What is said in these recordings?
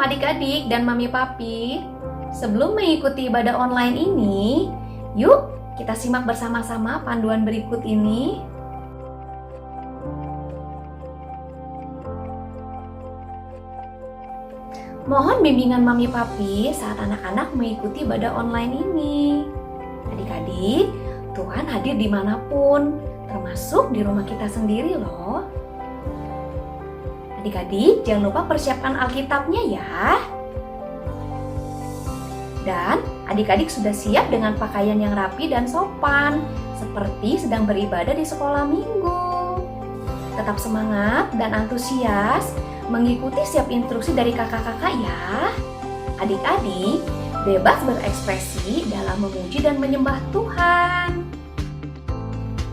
adik-adik dan mami papi. Sebelum mengikuti ibadah online ini, yuk kita simak bersama-sama panduan berikut ini. Mohon bimbingan mami papi saat anak-anak mengikuti ibadah online ini. Adik-adik, Tuhan hadir dimanapun, termasuk di rumah kita sendiri loh. Adik-adik, jangan lupa persiapkan Alkitabnya ya. Dan adik-adik sudah siap dengan pakaian yang rapi dan sopan, seperti sedang beribadah di sekolah minggu. Tetap semangat dan antusias mengikuti setiap instruksi dari kakak-kakak ya. Adik-adik bebas berekspresi dalam memuji dan menyembah Tuhan.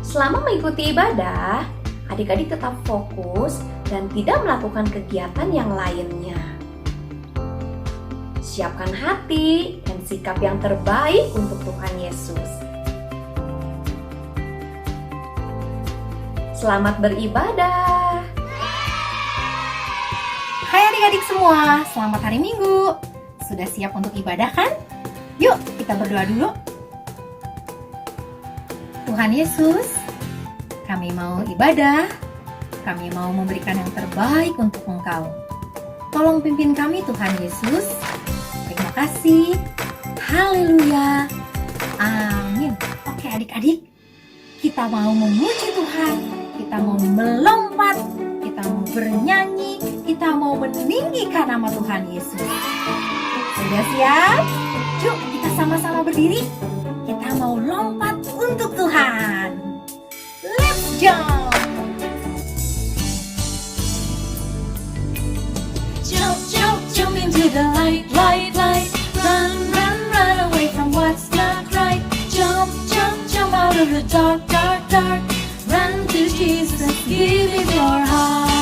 Selama mengikuti ibadah, adik-adik tetap fokus dan tidak melakukan kegiatan yang lainnya. Siapkan hati dan sikap yang terbaik untuk Tuhan Yesus. Selamat beribadah. Hai adik-adik semua, selamat hari Minggu. Sudah siap untuk ibadah kan? Yuk kita berdoa dulu. Tuhan Yesus, kami mau ibadah. Kami mau memberikan yang terbaik untuk Engkau. Tolong pimpin kami Tuhan Yesus. Terima kasih. Haleluya. Amin. Oke adik-adik, kita mau memuji Tuhan. Kita mau melompat. Kita mau bernyanyi. Kita mau meninggikan nama Tuhan Yesus. Sudah siap? Yuk kita sama-sama berdiri. Kita mau lompat untuk Tuhan. Let's jump. Jump, jump, jump into the light, light, light. Run, run, run away from what's not right. Jump, jump, jump out of the dark, dark, dark. Run to Jesus, give Him your heart.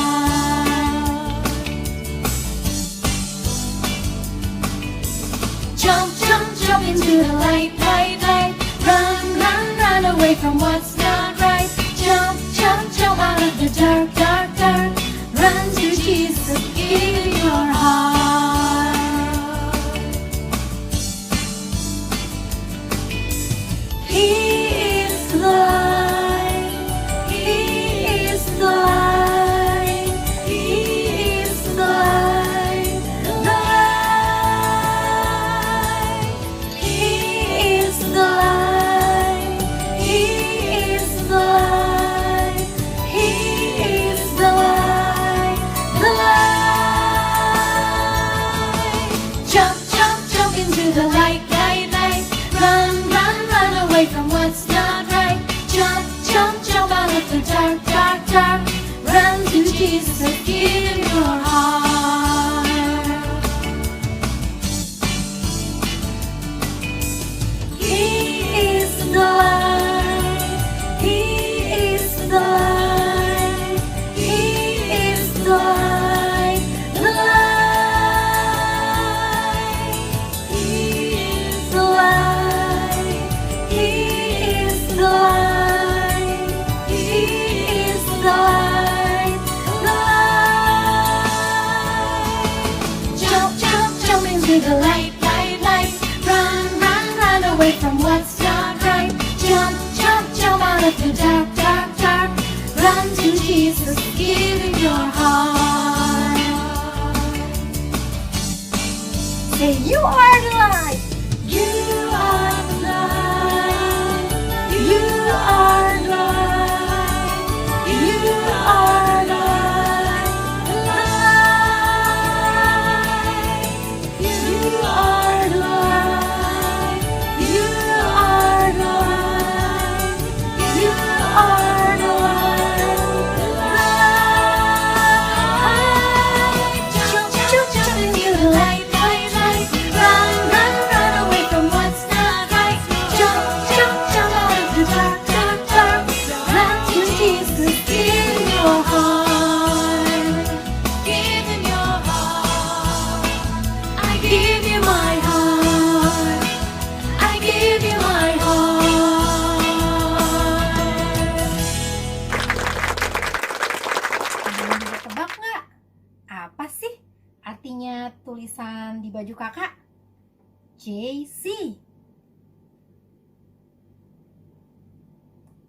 Jump, jump, jump into the light, light, light. Run, run, run away from what's not right. Jump, jump, jump out of the dark, dark, dark. Run to Jesus, give Him your heart. He is the light. He is the light. He is the light. The light. He is the light. He is the light. He is the light. The light. Jump, jump, jump into the light, light, light. Run, run, run away from what's not right. Jump, jump, jump out of the dark, dark, dark. Run to Jesus, give Him your heart. He is the light. He is the light. He is the light. The light. He is the light. He is the light. He is the light. The light. Jump, jump, jump into the light, light, light. Run, run, run away from what's not right. Jump, jump, jump out of the dark, dark, dark. Run to Jesus, give Him your heart. Say, you are the light. You are the light. You are the light. You are the light. The light. You are the light. You are the light. You are the light. The light. Jump, jump, jump into the light, light, light. Run, run, run JC.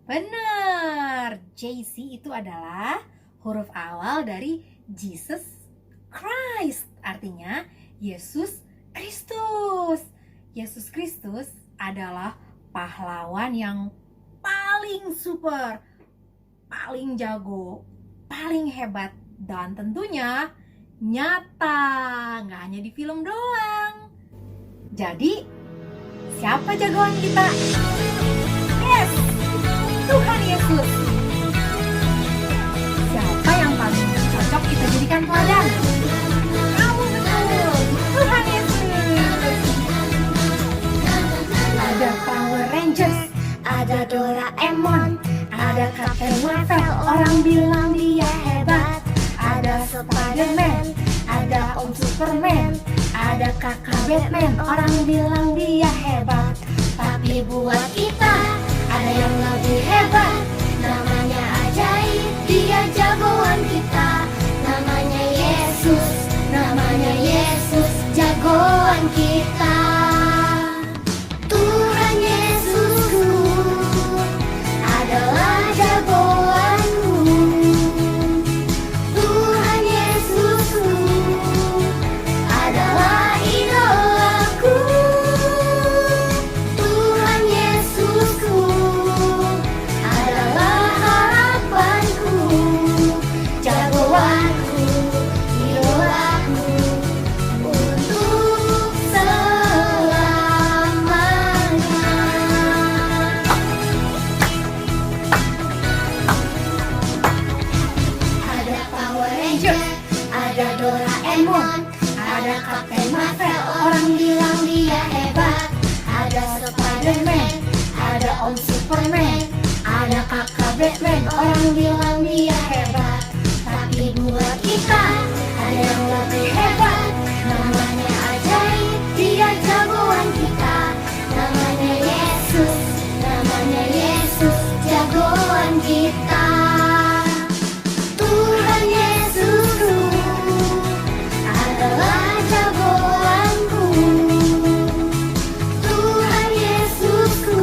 Benar, JC itu adalah huruf awal dari Jesus Christ, artinya Yesus Kristus. Yesus Kristus adalah pahlawan yang paling super, paling jago, paling hebat, dan tentunya nyata, nggak hanya di film doang. Jadi, siapa jagoan kita? Yes, Tuhan Yesus. Siapa yang paling cocok kita jadikan teladan? Kamu betul, Tuhan Yesus. Ada Power Rangers, ada Doraemon, ada Captain Marvel, orang bilang dia hebat. Ada Spider-Man, ada Om Superman, ada kakak Batman, orang bilang dia hebat. Tapi buat kita ada yang lebih hebat, namanya ajaib, dia jagoan kita. Namanya Yesus, namanya Yesus, jagoan kita. Tuhan Yesusku adalah jagoanku. Tuhan Yesusku adalah idolaku. Tuhan Yesusku adalah harapanku, jagoanku, idolaku untuk selamanya. Ada Power Ranger, ada Doraemon, ada Captain Marvel, orang bilang dia hebat. Ada Spider-Man, ada Om Superman, ada kakak Batman, orang bilang dia hebat. Tapi buat kita ada yang lebih hebat, namanya ajaib, dia jagoan kita. Namanya Yesus, namanya Yesus, jagoan kita. Tuhan Yesusku adalah jagoanku. Tuhan Yesusku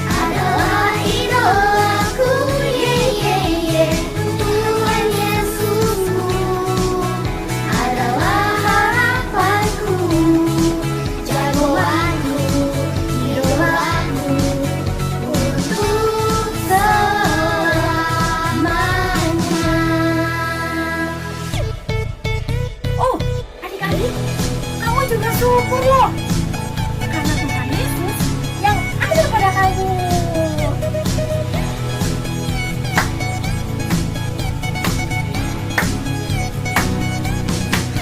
adalah idolaku. Tuhan Yesusku adalah harapanku, jagoanku, idolaku untuk selamanya. Oh, adik-adik, kamu juga syukur loh, karena Tuhan Yesus yang ada pada kamu.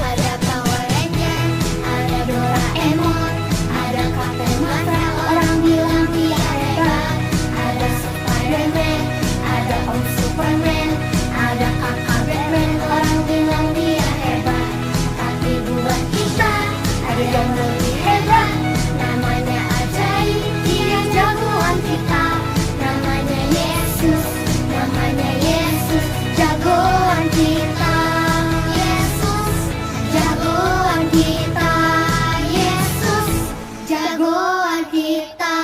Ada Power Ranger, ada Doraemon, ada Captain Marvel, orang bilang dia hebat. Ada Spider-Man, ada Om Superman, ada kakak Batman, orang bilang dia hebat. Tapi buat kita ada yang lebih hebat, namanya ajaib, dia jagoan kita. Namanya Yesus, namanya Yesus, jagoan kita. Yesus, jagoan kita. Yesus, jagoan kita.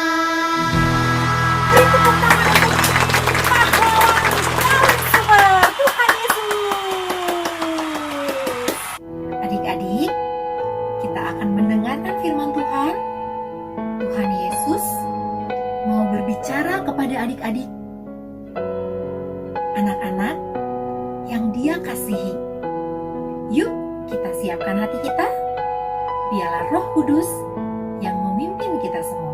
Beri tepuk tangan untuk pahlawan paling super, Tuhan Yesus. Adik-adik, kita akan mendengarkan firman Tuhan. Tuhan Yesus mau berbicara kepada adik-adik, anak-anak yang Dia kasihi. Yuk, kita siapkan hati kita. Biarlah Roh Kudus yang memimpin kita semua.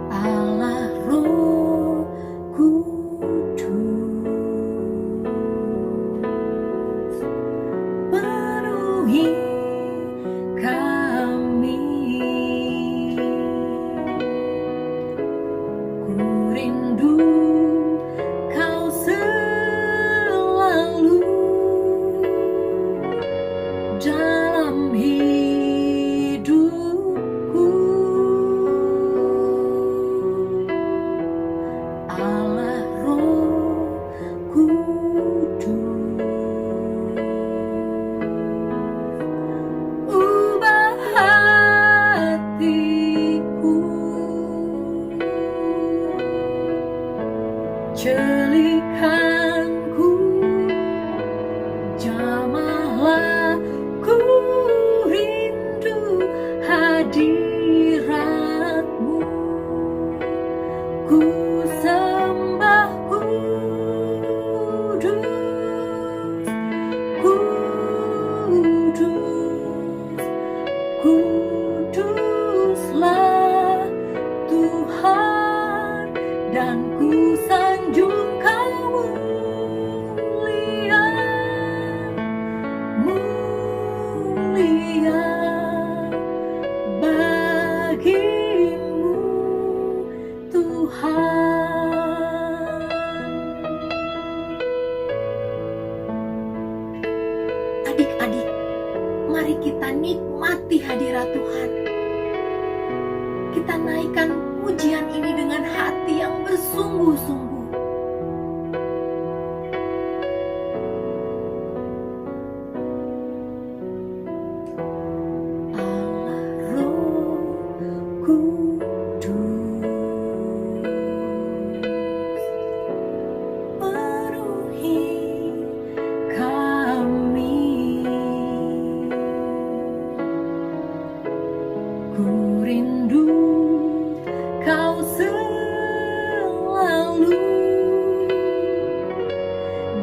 Allah Roh Kudus, penuhi kami. hidupku, Allah Roh Kudus, ubah hatiku, celikanku, jamahlah ku rindu hadiratmu, ku sembah kudus, kudus, kuduslah Tuhan, dan ku sanjung Kau mulia, mulia bagimu Tuhan. Adik-adik, mari kita nikmati hadirat Tuhan. Kita naikkan pujian ini dengan hati yang bersungguh-sungguh. Allah Roh Kudus, penuhi kami. Ku rindu Kau selalu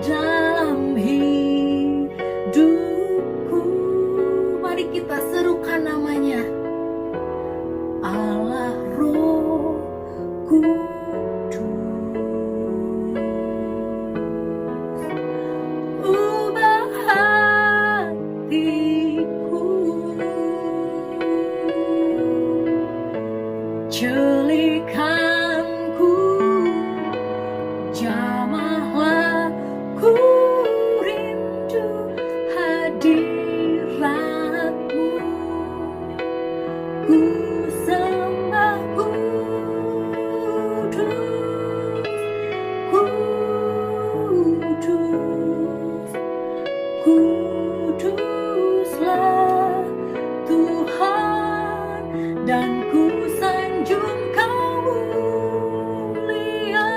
dalam hidupku. Mari kita serukan namanya, Allah Roh Kudus, ubah hatiku, celikanku, jamahlah ku rindu hadiratmu, ku sembah kudus, kudus, kuduslah Tuhan, dan ku sanjung Kau mulia,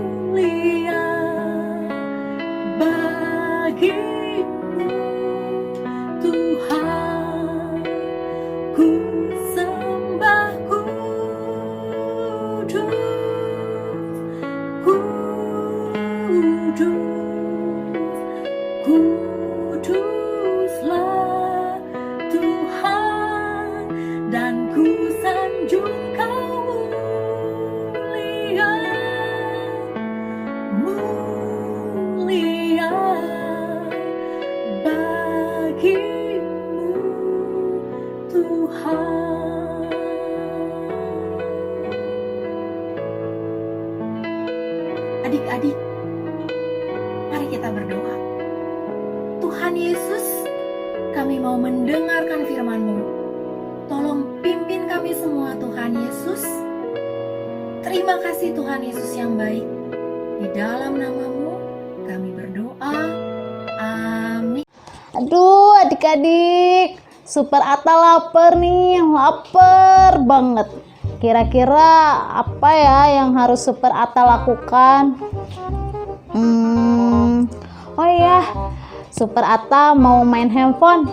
mulia bagimu Tuhan, ku sembah kudus, kudus, kuduslah Tuhan, dan ku sanjung Kau mulia, mulia bagimu Tuhan. Adik-adik, mari kita berdoa. Tuhan Yesus, kami mau mendengarkan firman-Mu. Tolong pimpin kami semua Tuhan Yesus. Terima kasih Tuhan Yesus yang baik. Di dalam nama-Mu kami berdoa. Amin. Aduh adik-adik, Super Atta lapar nih, lapar banget. Kira-kira apa ya yang harus Super Atta lakukan? Oh iya, Super Atta mau main handphone.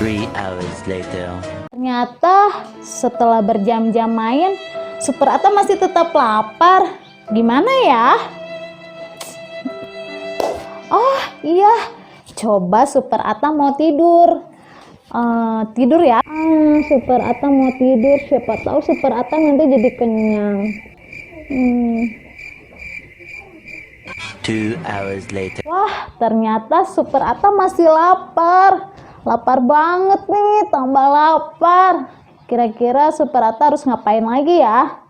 3 hours later. Ternyata setelah berjam-jam main, Super Atta masih tetap lapar. Gimana ya? Oh iya, coba Super Atta mau tidur. Tidur ya. Super Atta mau tidur. Siapa tahu Super Atta nanti jadi kenyang. 2 hours later. Wah, ternyata Super Atta masih lapar. Lapar banget nih, tambah lapar. Kira-kira Super Atta harus ngapain lagi ya?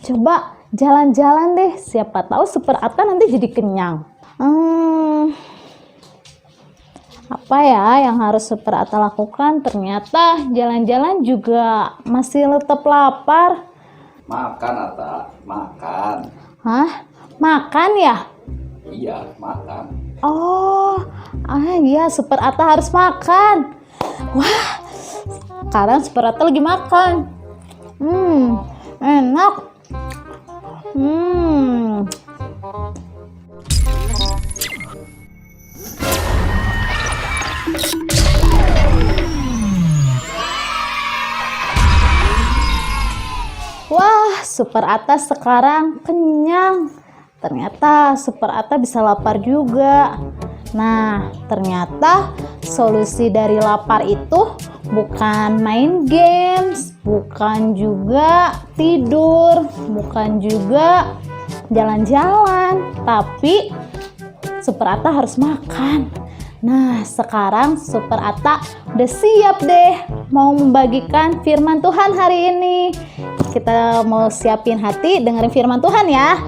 Coba Jalan-jalan deh, siapa tahu Super Atta nanti jadi kenyang. Apa ya yang harus Super Atta lakukan? Ternyata jalan-jalan juga masih tetap lapar. Makan, Ata, makan. Hah? Makan ya? Iya, makan. Oh, iya, Super Atta harus makan. Wah, sekarang Super Atta lagi makan. Enak. Wah, Super Atta sekarang kenyang. Ternyata Super Atta bisa lapar juga. Nah, ternyata solusi dari lapar itu bukan main games, bukan juga tidur, bukan juga jalan-jalan, tapi Super Atta harus makan. Nah, sekarang Super Atta udah siap deh mau membagikan firman Tuhan hari ini. Kita mau siapin hati dengerin firman Tuhan ya.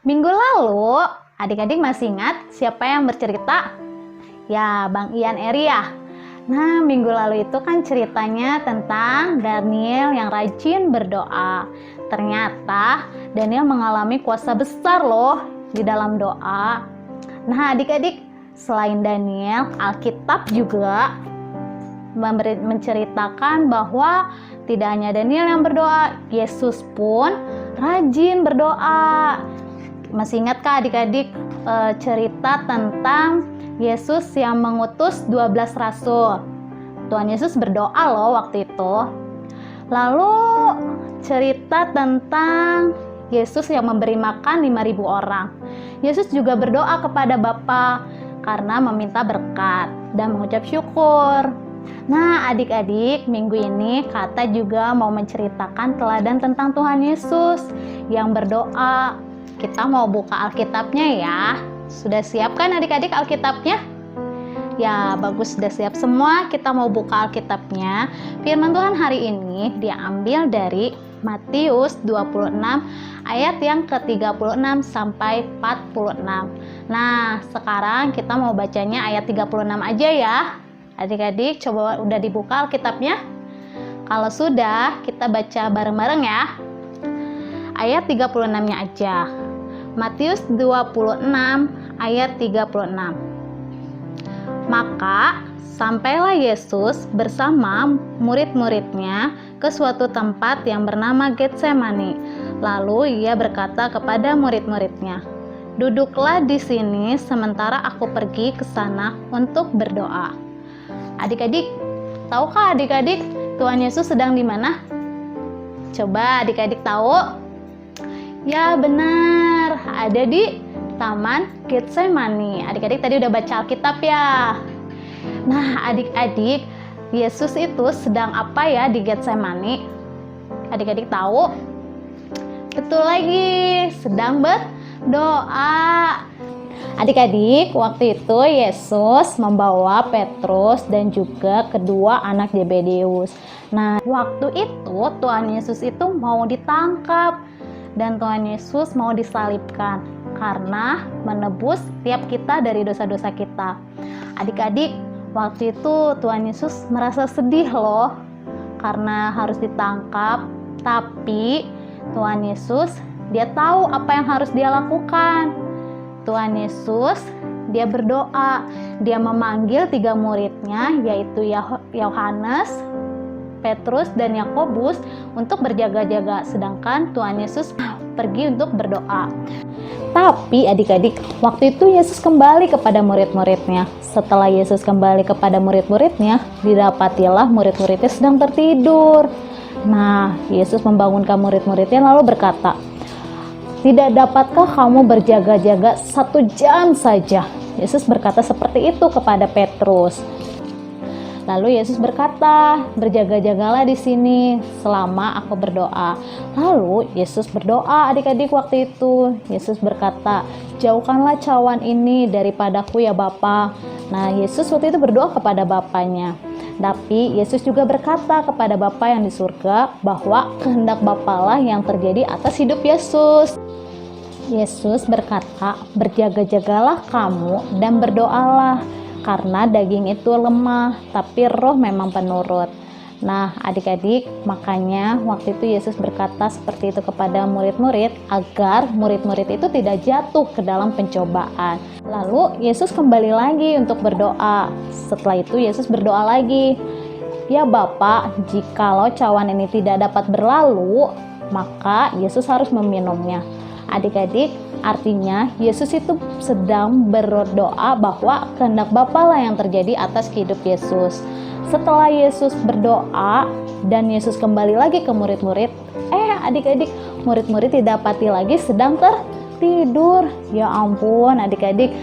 Minggu lalu, adik-adik masih ingat siapa yang bercerita? Ya, Bang Ian Eri ya. Nah, minggu lalu itu kan ceritanya tentang Daniel yang rajin berdoa. Ternyata Daniel mengalami kuasa besar loh di dalam doa. Nah, adik-adik, selain Daniel, Alkitab juga menceritakan bahwa tidak hanya Daniel yang berdoa, Yesus pun rajin berdoa. Masih ingatkah adik-adik cerita tentang Yesus yang mengutus 12 rasul? Tuhan Yesus berdoa loh waktu itu. Lalu cerita tentang Yesus yang memberi makan 5.000 orang. Yesus juga berdoa kepada Bapa karena meminta berkat dan mengucap syukur. Nah, adik-adik, minggu ini Kata juga mau menceritakan teladan tentang Tuhan Yesus yang berdoa. Kita mau buka Alkitabnya ya. Sudah siap kan adik-adik Alkitabnya? Ya, bagus, sudah siap semua. Kita mau buka Alkitabnya. Firman Tuhan hari ini diambil dari Matius 26 ayat yang ke-36 sampai 46. Nah, sekarang kita mau bacanya ayat 36 aja ya. Adik-adik, coba udah dibuka Alkitabnya? Kalau sudah, kita baca bareng-bareng ya. Ayat 36-nya aja. Matius 26 ayat 36. Maka sampailah Yesus bersama murid-muridnya ke suatu tempat yang bernama Getsemani. Lalu ia berkata kepada murid-muridnya, "Duduklah di sini sementara aku pergi ke sana untuk berdoa." Adik-adik, tahukah adik-adik Tuhan Yesus sedang di mana? Coba adik-adik tahu? Ya benar, ada di Taman Getsemani. Adik-adik tadi udah baca Alkitab ya. Nah, adik-adik, Yesus itu sedang apa ya di Getsemani? Adik-adik tahu? Betul lagi, sedang berdoa. Adik-adik, waktu itu Yesus membawa Petrus dan juga kedua anak Zebedeus. Nah, waktu itu Tuhan Yesus itu mau ditangkap dan Tuhan Yesus mau disalibkan karena menebus setiap kita dari dosa-dosa kita. Adik-adik, waktu itu Tuhan Yesus merasa sedih loh karena harus ditangkap, tapi Tuhan Yesus dia tahu apa yang harus dia lakukan. Tuhan Yesus dia berdoa, dia memanggil 3 muridnya yaitu Yohanes, Petrus dan Yakobus untuk berjaga-jaga, sedangkan Tuhan Yesus pergi untuk berdoa. Tapi adik-adik, waktu itu Yesus kembali kepada murid-muridnya. Setelah Yesus kembali kepada murid-muridnya, didapatilah murid-muridnya sedang tertidur. Nah, Yesus membangunkan murid-muridnya lalu berkata, "Tidak dapatkah kamu berjaga-jaga 1 jam saja?" Yesus berkata seperti itu kepada Petrus. Lalu Yesus berkata, "Berjaga-jagalah di sini selama aku berdoa." Lalu Yesus berdoa adik-adik waktu itu. Yesus berkata, "Jauhkanlah cawan ini daripadaku ya Bapa." Nah, Yesus waktu itu berdoa kepada Bapanya. Tapi Yesus juga berkata kepada Bapa yang di surga bahwa kehendak Bapa lah yang terjadi atas hidup Yesus. Yesus berkata, berjaga-jagalah kamu dan berdoalah, karena daging itu lemah, tapi roh memang penurut. Nah, adik-adik, makanya waktu itu Yesus berkata seperti itu kepada murid-murid agar murid-murid itu tidak jatuh ke dalam pencobaan. Lalu Yesus kembali lagi untuk berdoa. Setelah itu Yesus berdoa lagi, "Ya Bapa, jikalau cawan ini tidak dapat berlalu, maka Yesus harus meminumnya." Adik-adik, artinya Yesus itu sedang berdoa bahwa kehendak Bapa lah yang terjadi atas hidup Yesus. Setelah Yesus berdoa dan Yesus kembali lagi ke murid-murid, adik-adik, murid-murid didapati lagi sedang tertidur. Ya ampun adik-adik,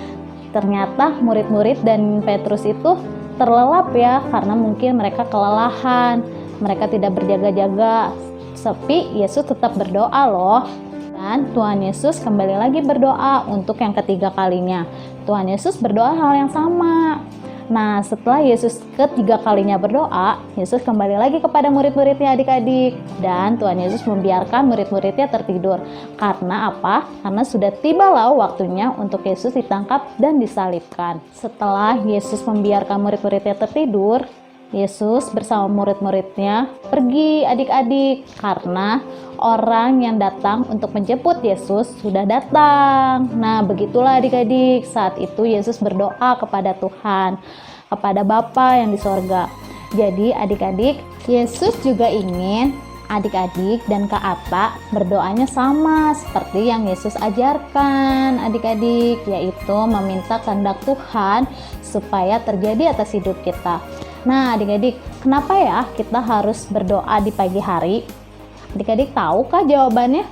ternyata murid-murid dan Petrus itu terlelap ya, karena mungkin mereka kelelahan, mereka tidak berjaga-jaga. Tapi Yesus tetap berdoa loh. Dan Tuhan Yesus kembali lagi berdoa untuk yang ketiga kalinya. Tuhan Yesus berdoa hal yang sama. Nah, setelah Yesus ketiga kalinya berdoa, Yesus kembali lagi kepada murid-muridnya adik-adik. Dan Tuhan Yesus membiarkan murid-muridnya tertidur. Karena apa? Karena sudah tibalah waktunya untuk Yesus ditangkap dan disalibkan. Setelah Yesus membiarkan murid-muridnya tertidur, Yesus bersama murid-muridnya pergi adik-adik, karena orang yang datang untuk menjemput Yesus sudah datang. Nah, begitulah adik-adik, saat itu Yesus berdoa kepada Tuhan, kepada Bapa yang di sorga. Jadi adik-adik, Yesus juga ingin adik-adik dan Kak Ata berdoanya sama seperti yang Yesus ajarkan adik-adik, yaitu meminta kehendak Tuhan supaya terjadi atas hidup kita. Nah adik-adik, kenapa ya kita harus berdoa di pagi hari? Adik-adik tahukah jawabannya?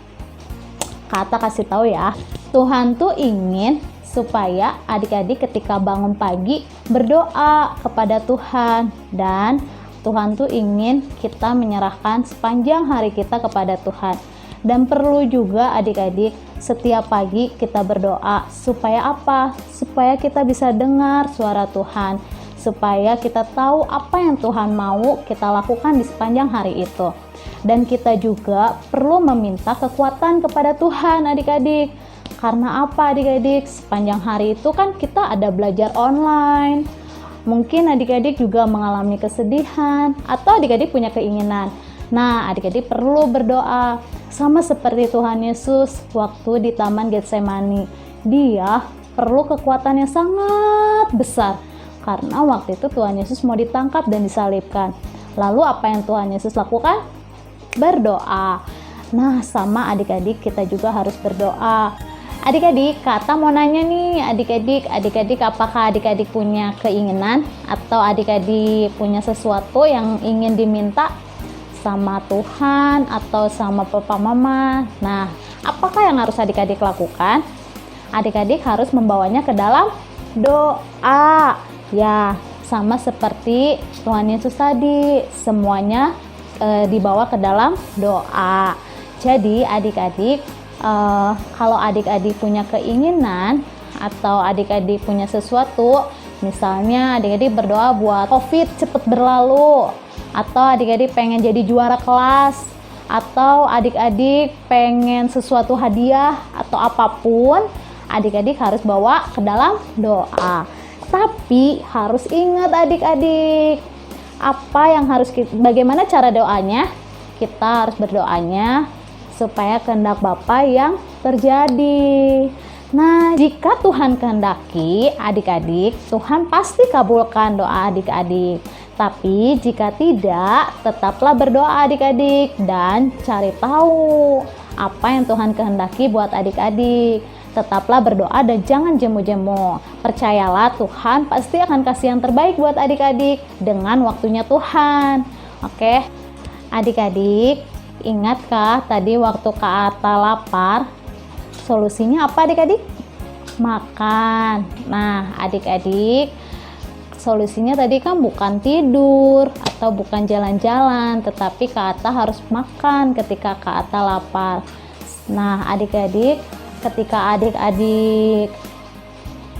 Kak Ata kasih tahu ya. Tuhan tuh ingin supaya adik-adik ketika bangun pagi berdoa kepada Tuhan, dan Tuhan tuh ingin kita menyerahkan sepanjang hari kita kepada Tuhan. Dan perlu juga adik-adik setiap pagi kita berdoa supaya apa? Supaya kita bisa dengar suara Tuhan, supaya kita tahu apa yang Tuhan mau kita lakukan di sepanjang hari itu. Dan kita juga perlu meminta kekuatan kepada Tuhan adik-adik. Karena apa adik-adik? Sepanjang hari itu kan kita ada belajar online. Mungkin adik-adik juga mengalami kesedihan atau adik-adik punya keinginan. Nah, adik-adik perlu berdoa sama seperti Tuhan Yesus waktu di Taman Getsemani. Dia perlu kekuatan yang sangat besar karena waktu itu Tuhan Yesus mau ditangkap dan disalibkan. Lalu apa yang Tuhan Yesus lakukan? Berdoa. Nah, sama adik-adik kita juga harus berdoa. Adik-adik, Kak Ata mau nanya nih, adik-adik apakah adik-adik punya keinginan atau adik-adik punya sesuatu yang ingin diminta sama Tuhan atau sama papa mama? Nah, apakah yang harus adik-adik lakukan? Adik-adik harus membawanya ke dalam doa. Ya, sama seperti Tuhan Yesus tadi, semuanya dibawa ke dalam doa. Jadi adik-adik, kalau adik-adik punya keinginan atau adik-adik punya sesuatu, misalnya adik-adik berdoa buat COVID cepet berlalu, atau adik-adik pengen jadi juara kelas, atau adik-adik pengen sesuatu hadiah atau apapun, adik-adik harus bawa ke dalam doa. Tapi harus ingat adik-adik, bagaimana cara doanya? Kita harus berdoanya supaya kehendak Bapa yang terjadi. Nah, jika Tuhan kehendaki adik-adik, Tuhan pasti kabulkan doa adik-adik. Tapi jika tidak, tetaplah berdoa adik-adik dan cari tahu apa yang Tuhan kehendaki buat adik-adik. Tetaplah berdoa dan jangan jemu-jemu. Percayalah Tuhan pasti akan kasih yang terbaik buat adik-adik dengan waktunya Tuhan. Oke, adik-adik, ingatkah tadi waktu Kak Ata lapar, solusinya apa adik-adik? Makan. Nah adik-adik, solusinya tadi kan bukan tidur atau bukan jalan-jalan, tetapi Kak Ata harus makan ketika Kak Ata lapar. Nah adik-adik, ketika adik-adik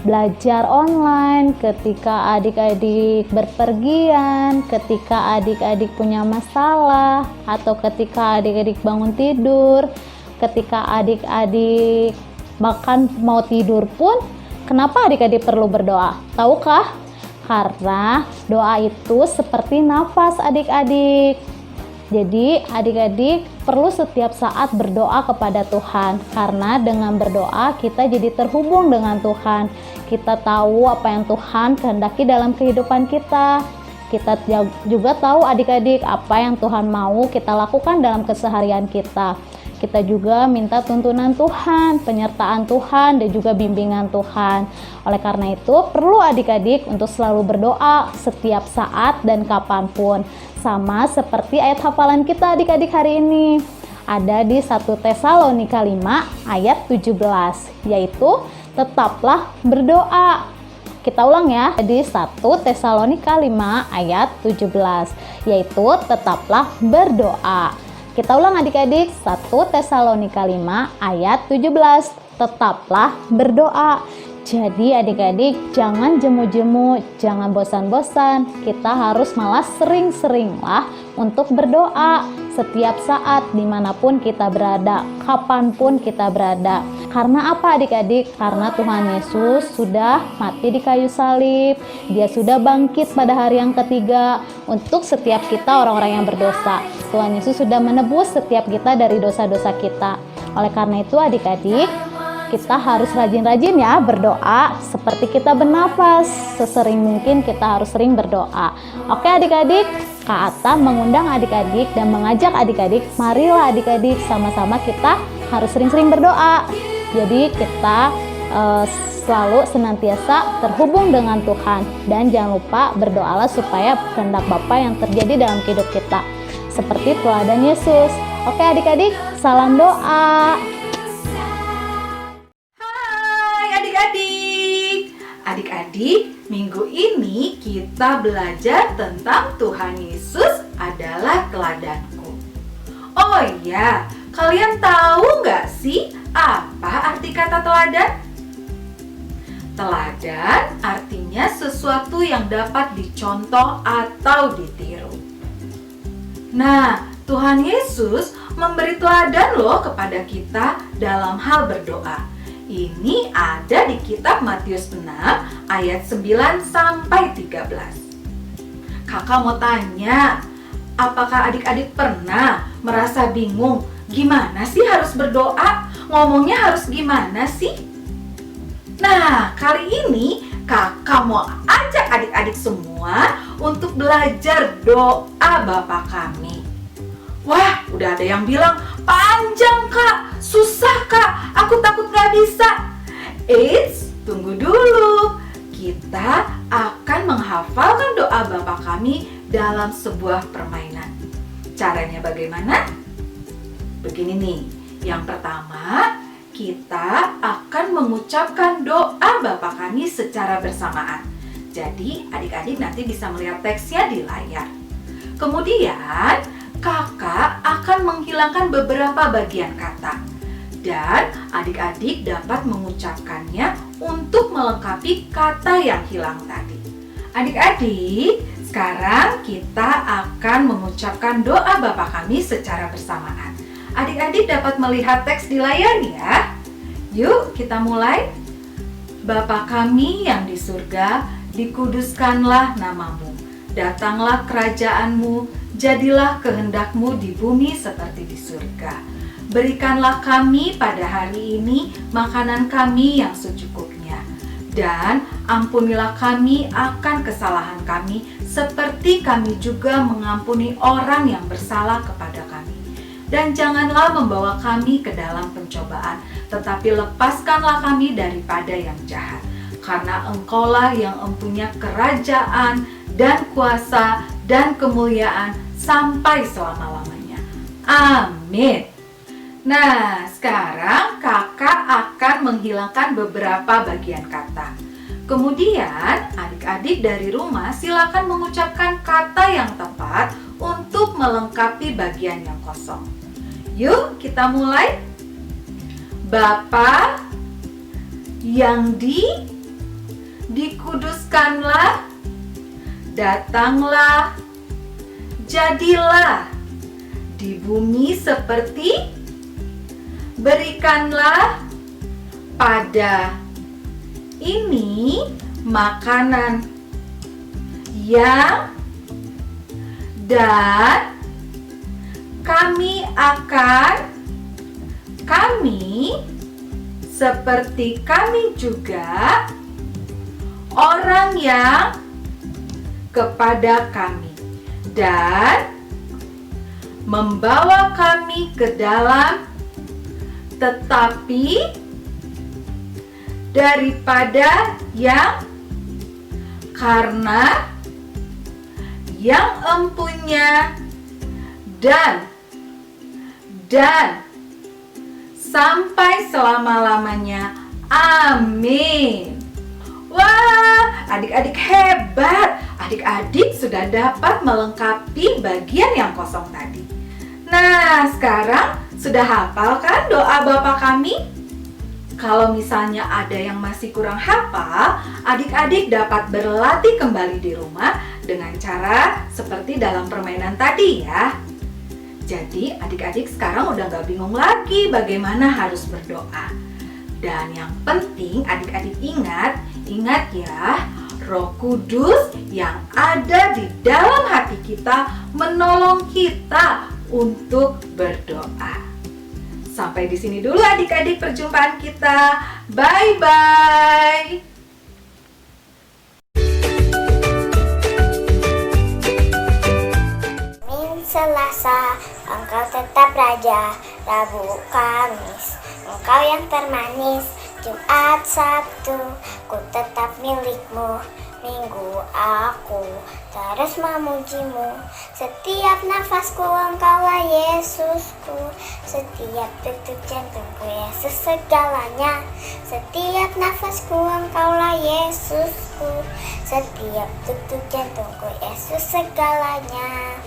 belajar online, ketika adik-adik berpergian, ketika adik-adik punya masalah, atau ketika adik-adik bangun tidur, ketika adik-adik bahkan mau tidur pun, kenapa adik-adik perlu berdoa? Tahukah? Karena doa itu seperti nafas adik-adik. Jadi adik-adik perlu setiap saat berdoa kepada Tuhan, karena dengan berdoa kita jadi terhubung dengan Tuhan. Kita tahu apa yang Tuhan kehendaki dalam kehidupan kita. Kita juga tahu adik-adik apa yang Tuhan mau kita lakukan dalam keseharian kita. Kita juga minta tuntunan Tuhan, penyertaan Tuhan, dan juga bimbingan Tuhan. Oleh karena itu, perlu adik-adik untuk selalu berdoa setiap saat dan kapanpun. Sama seperti ayat hafalan kita adik-adik hari ini. Ada di 1 Tesalonika 5 ayat 17, yaitu tetaplah berdoa. Kita ulang ya, di 1 Tesalonika 5 ayat 17, yaitu tetaplah berdoa. Kita ulang adik-adik, 1 Tesalonika 5 ayat 17, tetaplah berdoa. Jadi adik-adik jangan jemu-jemu, jangan bosan-bosan. Kita harus malah sering-seringlah untuk berdoa setiap saat dimanapun kita berada, kapanpun kita berada. Karena apa adik-adik? Karena Tuhan Yesus sudah mati di kayu salib. Dia sudah bangkit pada hari yang ketiga untuk setiap kita orang-orang yang berdosa. Tuhan Yesus sudah menebus setiap kita dari dosa-dosa kita. Oleh karena itu adik-adik, kita harus rajin-rajin ya berdoa seperti kita bernafas. Sesering mungkin kita harus sering berdoa. Oke adik-adik, Kak Atta mengundang adik-adik dan mengajak adik-adik, marilah adik-adik sama-sama kita harus sering-sering berdoa. Jadi kita selalu senantiasa terhubung dengan Tuhan. Dan jangan lupa berdoalah supaya kehendak Bapa yang terjadi dalam hidup kita, seperti teladan Yesus. Oke adik-adik, salam doa. Adik-adik, minggu ini kita belajar tentang Tuhan Yesus adalah teladanku. Oh iya, kalian tahu nggak sih apa arti kata teladan? Teladan artinya sesuatu yang dapat dicontoh atau ditiru. Nah, Tuhan Yesus memberi teladan loh kepada kita dalam hal berdoa. Ini ada di kitab Matius 6 ayat 9 sampai 13. Kakak mau tanya, apakah adik-adik pernah merasa bingung gimana sih harus berdoa? Ngomongnya harus gimana sih? Nah, kali ini kakak mau ajak adik-adik semua untuk belajar doa Bapa kami. Wah, udah ada yang bilang, panjang kak, susah kak, aku takut gak bisa. Eits, tunggu dulu. Kita akan menghafalkan doa Bapa kami dalam sebuah permainan. Caranya bagaimana? Begini nih, yang pertama kita akan mengucapkan doa Bapa kami secara bersamaan. Jadi adik-adik nanti bisa melihat teksnya di layar. Kemudian kakak akan menghilangkan beberapa bagian kata dan adik-adik dapat mengucapkannya untuk melengkapi kata yang hilang tadi. Adik-adik, sekarang kita akan mengucapkan doa Bapa kami secara bersamaan. Adik-adik dapat melihat teks di layar ya. Yuk kita mulai. Bapa kami yang di surga, dikuduskanlah namamu. Datanglah kerajaanmu, jadilah kehendakmu di bumi seperti di surga. Berikanlah kami pada hari ini makanan kami yang secukupnya. Dan ampunilah kami akan kesalahan kami, seperti kami juga mengampuni orang yang bersalah kepada kami. Dan janganlah membawa kami ke dalam pencobaan, tetapi lepaskanlah kami daripada yang jahat. Karena Engkaulah yang mempunyai kerajaan dan kuasa dan kemuliaan sampai selama-lamanya. Amin. Nah, sekarang kakak akan menghilangkan beberapa bagian kata. Kemudian, adik-adik dari rumah silakan mengucapkan kata yang tepat untuk melengkapi bagian yang kosong. Yuk, kita mulai. Bapa yang di dikuduskanlah, datanglah, jadilah di bumi seperti, berikanlah pada ini makanan yang, dan kami seperti kami juga orang yang kepada kami, dan membawa kami ke dalam, tetapi daripada yang, karena yang empunya dan sampai selama-lamanya. Amin. Wah, adik-adik hebat. Adik-adik sudah dapat melengkapi bagian yang kosong tadi. Nah, sekarang sudah hafal kan doa Bapa kami? Kalau misalnya ada yang masih kurang hafal, adik-adik dapat berlatih kembali di rumah dengan cara seperti dalam permainan tadi ya. Jadi adik-adik sekarang udah gak bingung lagi bagaimana harus berdoa. Dan yang penting adik-adik ingat ya, Roh Kudus yang ada di dalam hati kita menolong kita untuk berdoa. Sampai di sini dulu adik-adik perjumpaan kita. Bye-bye. Selasa, engkau tetap raja. Rabu, Kamis, engkau yang termanis. Jumat, Sabtu, ku tetap milikmu. Minggu, aku terus memujimu. Setiap nafasku engkaulah Yesusku. Setiap detik jantungku Yesus segalanya. Setiap nafasku engkaulah Yesusku. Setiap detik jantungku Yesus segalanya.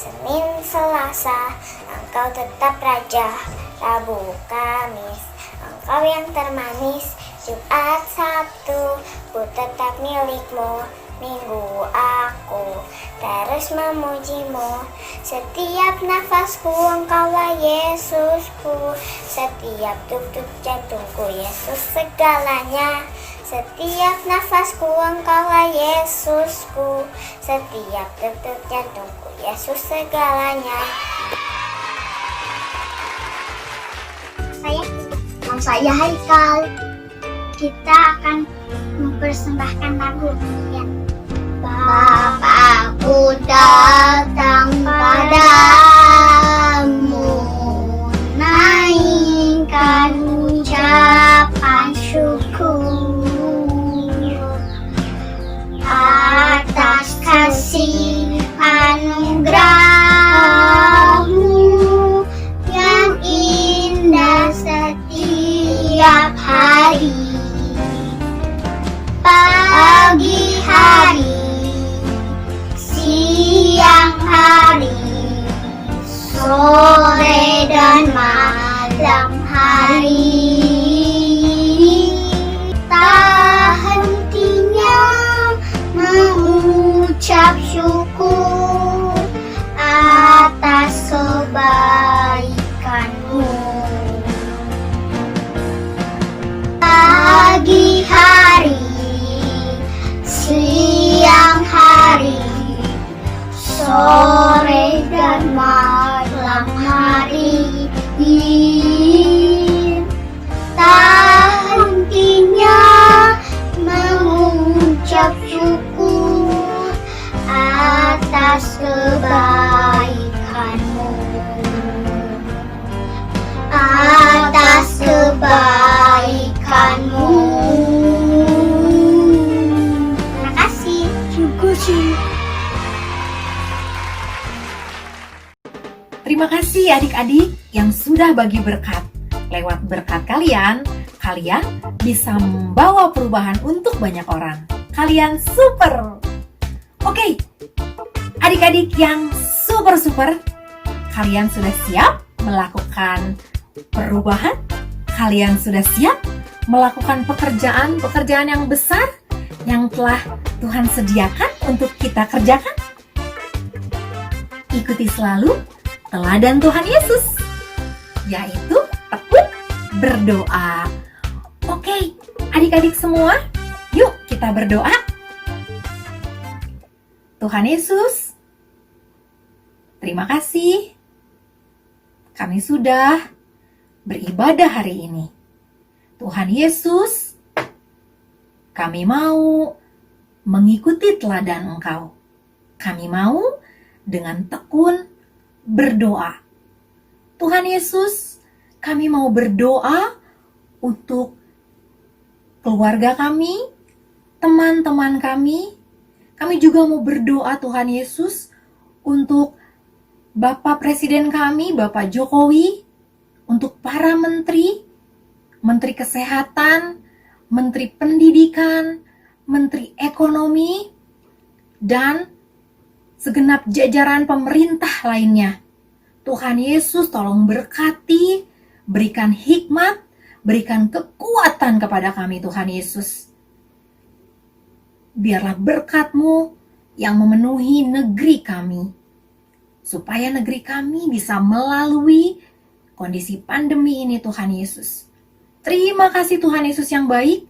Senin, Selasa, engkau tetap raja. Rabu, Kamis, engkau yang termanis. Jumat, Sabtu, ku tetap milikmu. Minggu, aku terus memujimu. Setiap nafasku engkaulah Yesusku. Setiap detik jantungku Yesus segalanya. Setiap nafasku engkaulah Yesusku. Setiap detik jantungku Yesus segalanya. Saya Haikal. Kita akan mempersembahkan lagu ya. Bapakku datang padamu, naikkan ucapan syukur atas kasih anugerahmu yang indah setiap hari. Pagi hari, siang hari, sore dan malam hari, tak hentinya mengucap syukur atas kebaikanmu. Pagi hari, siang hari, sore dan malam hari, tak hentinya mengucap syukur atas kebaikanmu, atas kebaikanmu. Terima kasih. Terima kasih adik-adik yang sudah bagi berkat. Lewat berkat kalian bisa membawa perubahan untuk banyak orang. Kalian super. Oke, adik-adik yang super, kalian sudah siap melakukan perubahan? Kalian sudah siap melakukan pekerjaan yang besar yang telah Tuhan sediakan untuk kita kerjakan? Ikuti selalu teladan Tuhan Yesus, yaitu tekun berdoa. Oke, adik-adik semua, yuk kita berdoa. Tuhan Yesus, terima kasih. Kami sudah beribadah hari ini. Tuhan Yesus, kami mau mengikuti teladan Engkau. Kami mau dengan tekun berdoa. Tuhan Yesus, kami mau berdoa untuk keluarga kami, teman-teman kami. Kami juga mau berdoa Tuhan Yesus untuk Bapak Presiden kami, Bapak Jokowi, untuk para menteri, Menteri Kesehatan, Menteri Pendidikan, Menteri Ekonomi, dan segenap jajaran pemerintah lainnya. Tuhan Yesus tolong berkati, berikan hikmat, berikan kekuatan kepada kami Tuhan Yesus. Biarlah berkat-Mu yang memenuhi negeri kami, supaya negeri kami bisa melalui kondisi pandemi ini Tuhan Yesus. Terima kasih Tuhan Yesus yang baik.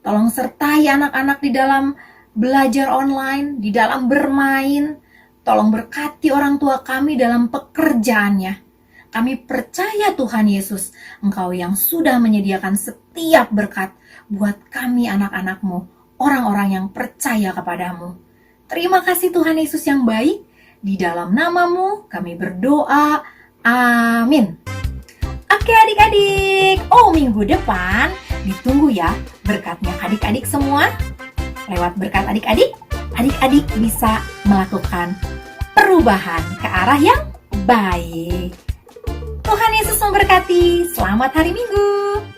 Tolong sertai anak-anak di dalam belajar online, di dalam bermain. Tolong berkati orang tua kami dalam pekerjaannya. Kami percaya Tuhan Yesus, Engkau yang sudah menyediakan setiap berkat buat kami anak-anak-Mu, orang-orang yang percaya kepadamu. Terima kasih Tuhan Yesus yang baik. Di dalam nama-Mu kami berdoa. Amin. Oke adik-adik. Minggu depan ditunggu ya berkatnya adik-adik semua. Lewat berkat adik-adik, adik-adik bisa melakukan perubahan ke arah yang baik. Tuhan Yesus memberkati. Selamat hari Minggu.